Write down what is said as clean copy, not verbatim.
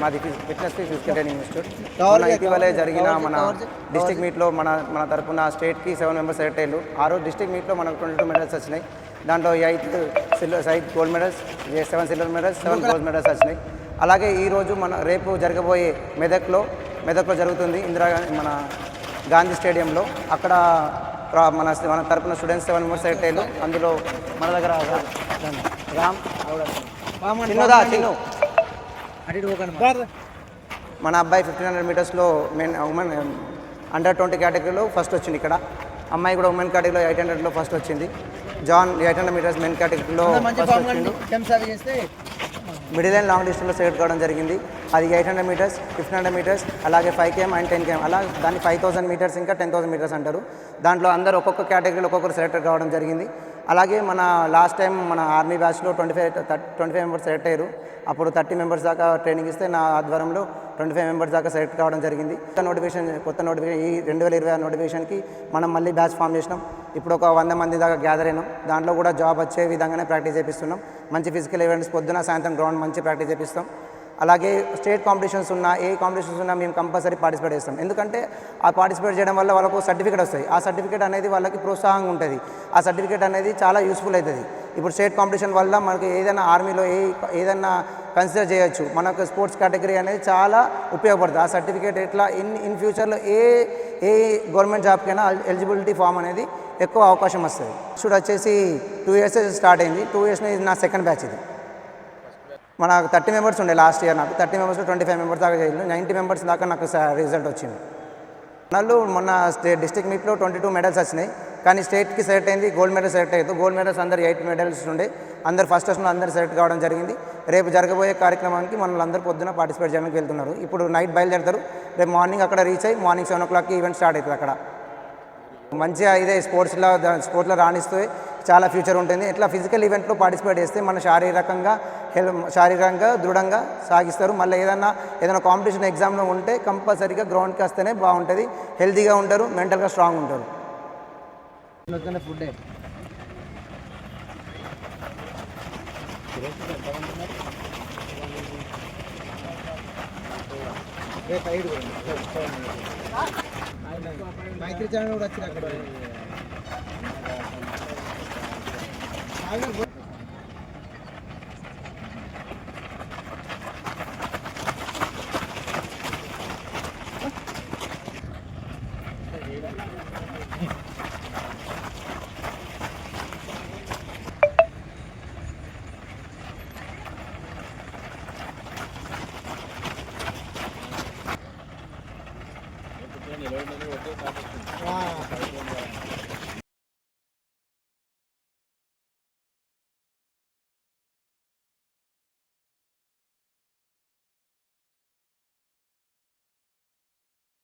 మాది fitness physical training institute. మన ఇటీవలే జరిగిన మన డిస్ట్రిక్ట్ మీట్లో మన తరఫున స్టేట్కి 7 మెంబర్స్ సెలెక్ట్ అయ్యారు. ఆ రోజు డిస్ట్రిక్ట్ మీట్లో మనకు 22 మెడల్స్ వచ్చినాయి. దాంట్లో 8 gold medals, 7 silver medals, 7 gold medals వచ్చినాయి. అలాగే ఈరోజు రేపు జరగబోయే మెదక్లో జరుగుతుంది మన గాంధీ స్టేడియంలో. అక్కడ మన తరపున స్టూడెంట్స్ 7 మెంబర్స్ సెలెక్ట్ అయ్యారు. అందులో మన దగ్గర రామ్ చిన్ను మన అబ్బాయి 1500 మీటర్స్లో ఉమెన్ అండర్ 20 కేటగిరీలో ఫస్ట్ వచ్చింది. ఇక్కడ అమ్మాయి కూడా ఉమెన్ కేటగిరీలో 800లో ఫస్ట్ వచ్చింది. జాన్ 800 మీటర్స్ మెన్ కేటగిరీలో ఫస్ట్ వచ్చింది. మిడిల్ అండ్ లాంగ్ డిస్టెన్స్లో సెలెక్ట్ కావడం జరిగింది. అది 800 మీటర్స్, 1500 మీటర్స్, అలాగే 5 km అండ్ 10 km, అలా దాన్ని 5000 మీటర్స్ ఇంకా 10,000 మీటర్స్ అంటారు. దాంట్లో అందరూ ఒక్కొక్క కేటగిరీలో ఒక్కొక్కరు సెలెక్ట్ కావడం జరిగింది. అలాగే మన లాస్ట్ టైం మన ఆర్మీ బ్యాచ్లో 25 మెంబర్స్ సెలెక్ట్ అయ్యారు. అప్పుడు 30 మెంబర్స్ దాకా ట్రైనింగ్ ఇస్తే నా ఆధ్వర్యంలో 25 మెంబర్స్ దాకా సెలెక్ట్ కావడం జరిగింది. కొత్త నోటిఫికేషన్ ఈ 2020 నోటిఫికేషన్కి మనం మళ్ళీ బ్యాచ్ ఫామ్ చేసినాం. ఇప్పుడు ఒక 100 మంది దాకా గ్యాదర్ అయినాం. దాంట్లో కూడా జాబ్ వచ్చే విధంగానే ప్రాక్టీస్ చేపిస్తున్నాం. మంచి ఫిజికల్ ఈవెంట్స్ పొద్దున సాయంత్రం గ్రౌండ్ మంచి ప్రాక్టీస్ చేపిస్తాం. అలాగే స్టేట్ కాంపిటీషన్స్ ఉన్నా ఏ కాంపిటీషన్స్ ఉన్నా మేము కంపల్సరీ పార్టిసిపేట్ చేస్తాం. ఎందుకంటే ఆ పార్టిసిపేట్ చేయడం వల్ల వాళ్ళకు సర్టిఫికేట్ వస్తాయి. ఆ సర్టిఫికేట్ అనేది వాళ్ళకి ప్రోత్సాహంగా ఉంటుంది. ఆ సర్టిఫికేట్ అనేది చాలా యూస్ఫుల్ అవుతుంది. ఇప్పుడు స్టేట్ కాంపిటీషన్ వల్ల మనకి ఏదైనా ఆర్మీలో ఏదైనా కన్సిడర్ చేయొచ్చు. మనకు స్పోర్ట్స్ కేటగిరీ అనేది చాలా ఉపయోగపడుతుంది. ఆ సర్టిఫికేట్ ఎట్లా ఇన్ ఫ్యూచర్లో ఏ గవర్నమెంట్ జాబ్కైనా ఎలిజిబిలిటీ ఫామ్ అనేది ఎక్కువ అవకాశం వస్తుంది. ఇన్స్టిట్యూట్ వచ్చేసి 2 years స్టార్ట్ అయింది. 2 years ఇది నా సెకండ్ బ్యాచ్. ఇది మనకు 30 మెంబర్స్ ఉండే లాస్ట్ ఇయర్. నాకు 30 మెంబర్స్లో 25 మెంబర్స్ దాకా చేయాలి. 90 మెంబర్స్ దాకా నాకు రిజల్ట్ వచ్చింది. వాళ్ళు మొన్న డిస్ట్రిక్ట్ మీట్లో 22 మెడల్స్ వచ్చినాయి. కానీ స్టేట్కి సెలెక్ట్ అయింది గోల్డ్ మెడల్ సెలెక్ట్ అయ్యింది. గోల్డ్ మెడల్స్ అందరు 8 మెడల్స్ ఉండే. అందరు ఫస్ట్ వస్తున్న అందరు సెలెక్ట్ కావడం జరిగింది. రేపు జరగబోయే కార్యక్రమానికి మనల్ని అందరూ పొద్దున పార్టిసిపేట్ చేయడానికి వెళ్తున్నారు. ఇప్పుడు నైట్ బయలుదేరుతారు. రేపు మార్నింగ్ అక్కడ రీచ్ అయ్యి మార్నింగ్ 7 o'clockకి ఈవెంట్ స్టార్ట్ అవుతుంది. అక్కడ మంచిగా ఇదే స్పోర్ట్స్లో రాణిస్తే చాలా ఫ్యూచర్ ఉంటుంది. ఇట్లా ఫిజికల్ ఈవెంట్లో పార్టిసిపేట్ చేస్తే మన శారీరకంగా దృఢంగా సాగిస్తారు. మళ్ళీ ఏదైనా కాంపిటీషన్ ఎగ్జామ్లో ఉంటే కంపల్సరీగా గ్రౌండ్కి వస్తేనే బాగుంటుంది. హెల్తీగా ఉంటారు, మెంటల్గా స్ట్రాంగ్ ఉంటారు. ఫుడ్ మైత్రి ఛానల్ కూడా వచ్చింది అక్కడ. నిలబడి